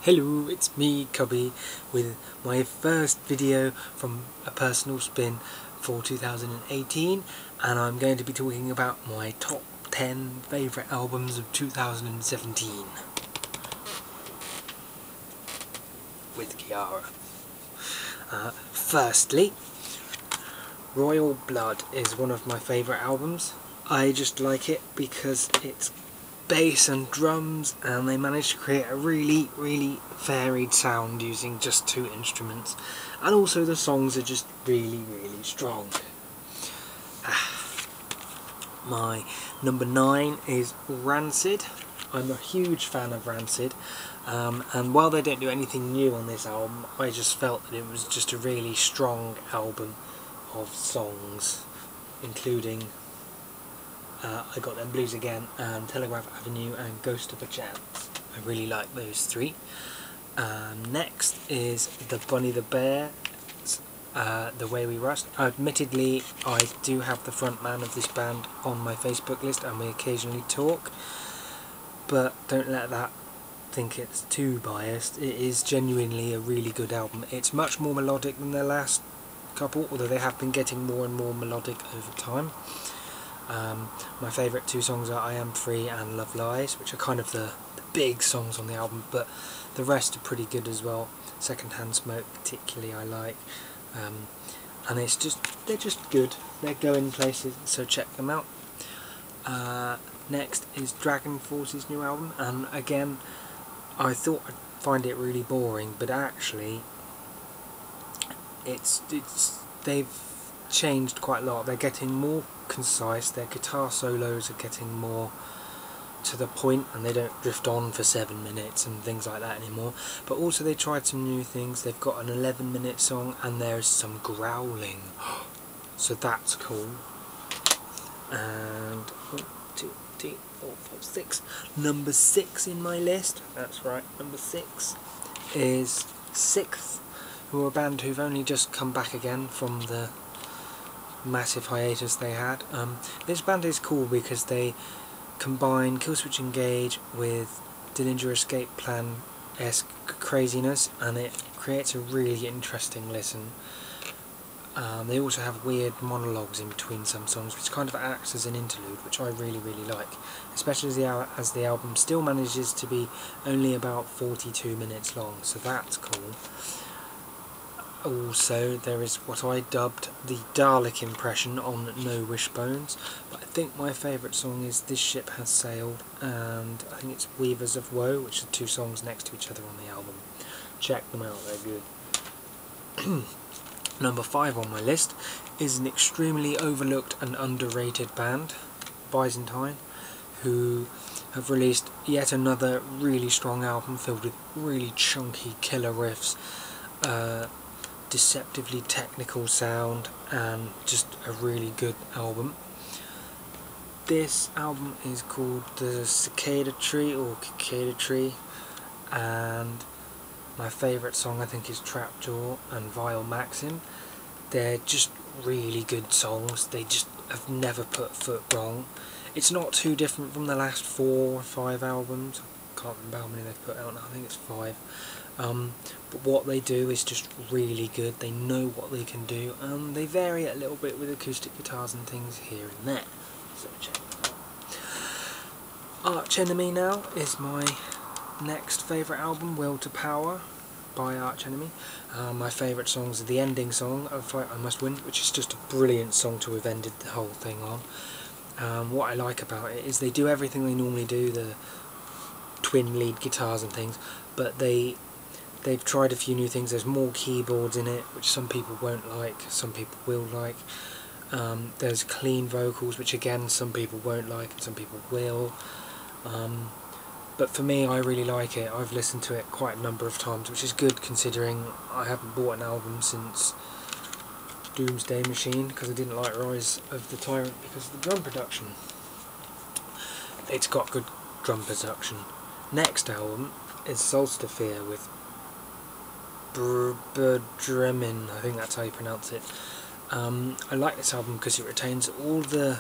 Hello, it's me, Cubby, with my first video from a personal spin for 2018, and I'm going to be talking about my top 10 favourite albums of 2017 with Kiara. Firstly, Royal Blood is one of my favourite albums. I just like it because it's bass and drums, and they managed to create a really varied sound using just two instruments, and also the songs are just really strong. My number 9 is Rancid. I'm a huge fan of Rancid, and while they don't do anything new on this album, I just felt that it was just a really strong album of songs, including I Got Them Blues Again and Telegraph Avenue and Ghost of a Chance. I really like those three. Next is the Bunny the Bear, The Way We Rust. Admittedly, I do have the front man of this band on my Facebook list and we occasionally talk, but don't let that think it's too biased. It is genuinely a really good album. It's much more melodic than their last couple, although they have been getting more and more melodic over time. My favourite two songs are I Am Free and Love Lies, which are kind of the big songs on the album, but the rest are pretty good as well. Secondhand Smoke particularly I like, and they're just good. They're going places, so check them out. Next is Dragon Force's new album, and again I thought I'd find it really boring, but actually they've changed quite a lot. They're getting more concise, their guitar solos are getting more to the point, and they don't drift on for 7 minutes and things like that anymore. But also they tried some new things. They've got an 11-minute song and there's some growling, so that's cool. And 1, 2, 3, 4, 5, 6. Number 6 in my list, that's right, number 6 is Sixth, who are a band who've only just come back again from the massive hiatus they had. This band is cool because they combine Killswitch Engage with Dillinger Escape Plan-esque craziness, and it creates a really interesting listen. They also have weird monologues in between some songs, which kind of acts as an interlude, which I really like, especially as the album still manages to be only about 42 minutes long, so that's cool. Also, there is what I dubbed the Dalek impression on No Wishbones, but I think my favourite song is This Ship Has Sailed, and I think it's Weavers of Woe, which are two songs next to each other on the album. Check them out, they're good. Number 5 on my list is an extremely overlooked and underrated band, Byzantine, who have released yet another really strong album filled with really chunky killer riffs, deceptively technical sound, and just a really good album. This album is called The Cicada Tree, or Cicada Tree, and my favourite song I think is Trapjaw and Vile Maxim. They're just really good songs. They just have never put foot wrong. It's not too different from the last 4 or 5 albums. I can't remember how many they've put out now, I think it's 5. But what they do is just really good. They know what they can do, and they vary it a little bit with acoustic guitars and things here and there. So check it out. Arch Enemy now is my next favourite album, Will to Power by Arch Enemy. My favourite songs are the ending song of Fight I Must Win, which is just a brilliant song to have ended the whole thing on. What I like about it is they do everything they normally do, the twin lead guitars and things, but they've tried a few new things. There's more keyboards in it, which some people won't like, some people will like. There's clean vocals, which again some people won't like and some people will. But for me, I really like it. I've listened to it quite a number of times, which is good considering I haven't bought an album since Doomsday Machine, because I didn't like Rise of the Tyrant because of the drum production. It's got good drum production. Next album is Solstafir with Burdremin, I think that's how you pronounce it. I like this album because it retains all the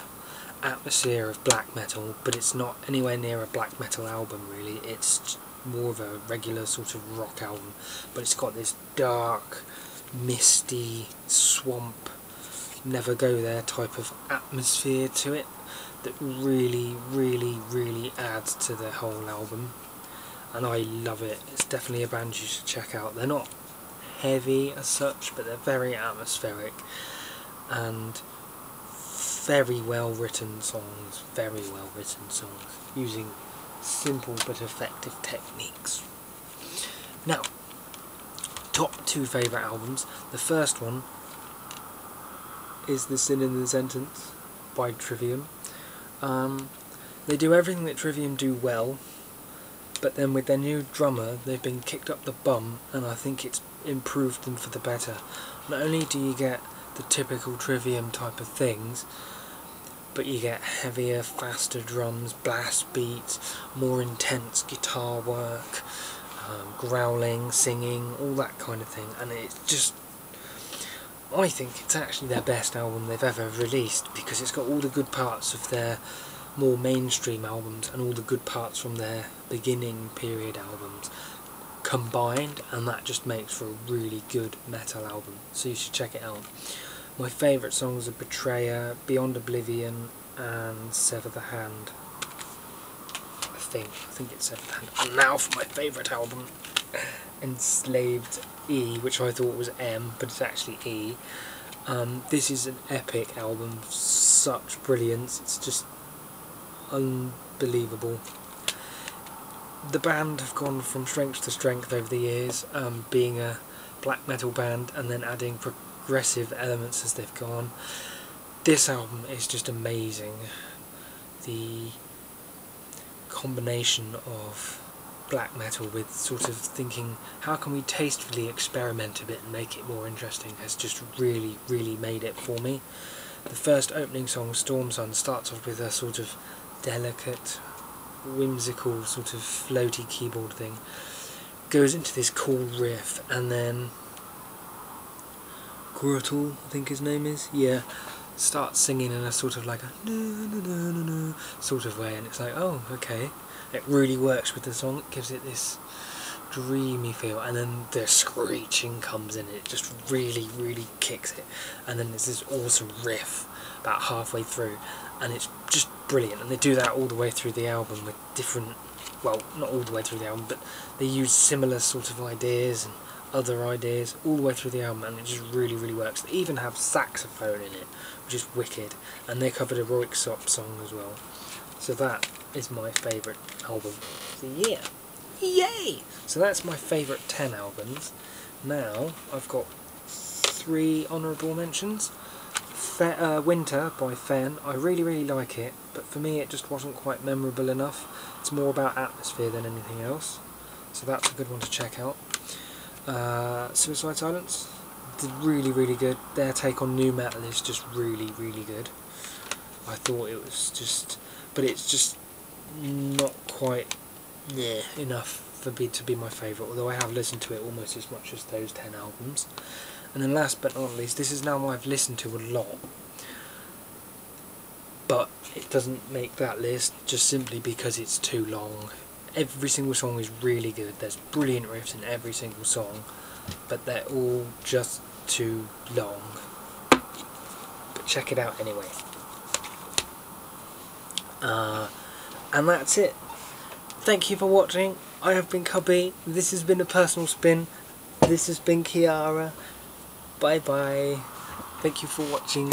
atmosphere of black metal, but it's not anywhere near a black metal album really. It's more of a regular sort of rock album, but it's got this dark, misty, swamp, never go there type of atmosphere to it that really, really, really adds to the whole album, and I love it. It's definitely a band you should check out. They're not heavy as such, but they're very atmospheric and very well written songs, using simple but effective techniques. Now, top 2 favourite albums. The first one is The Sin in the Sentence by Trivium. They do everything that Trivium do well, but then with their new drummer they've been kicked up the bum, and I think it's improved them for the better. Not only do you get the typical Trivium type of things, but you get heavier, faster drums, blast beats, more intense guitar work, growling, singing, all that kind of thing, and it's just, I think it's actually their best album they've ever released, because it's got all the good parts of their more mainstream albums and all the good parts from their beginning period albums combined, and that just makes for a really good metal album, so you should check it out. My favourite songs are Betrayer, Beyond Oblivion and Sever the Hand. I think it's Sever the Hand. And now for my favourite album, Enslaved E, which I thought was M, but it's actually E. This is an epic album, such brilliance, it's just unbelievable. The band have gone from strength to strength over the years, being a black metal band and then adding progressive elements as they've gone. This album is just amazing. The combination of black metal with sort of thinking, how can we tastefully experiment a bit and make it more interesting, has just really, really made it for me. The first opening song, Storm Sun, starts off with a sort of delicate, whimsical, sort of floaty keyboard thing, goes into this cool riff, and then Gurtle, I think his name is, yeah, starts singing in a sort of like a na-na-na-na-na sort of way, and it's like, oh, okay. It really works with the song, it gives it this dreamy feel, and then the screeching comes in, it just really, really kicks it, and then there's this awesome riff about halfway through, and it's just brilliant, and they do that all the way through the album with different, well, not all the way through the album, but they use similar sort of ideas and other ideas all the way through the album, and it just really, really works. They even have saxophone in it, which is wicked, and they covered a Roik Sop song as well. So that is my favourite album of the year. Yay! So that's my favourite 10 albums. Now I've got 3 honourable mentions. Winter by Fen, I really, really like it, but for me it just wasn't quite memorable enough. It's more about atmosphere than anything else, so that's a good one to check out. Suicide Silence, really, really good. Their take on nu metal is just really, really good. I thought it was just, but it's just not quite enough for me to be my favourite, although I have listened to it almost as much as those 10 albums. And then last but not least, this is now one I've listened to a lot, but it doesn't make that list just simply because it's too long. Every single song is really good, there's brilliant riffs in every single song, but they're all just too long. But check it out anyway. And that's it. Thank you for watching. I have been Cubby. This has been a personal spin. This has been Kiara. Bye bye. Thank you for watching.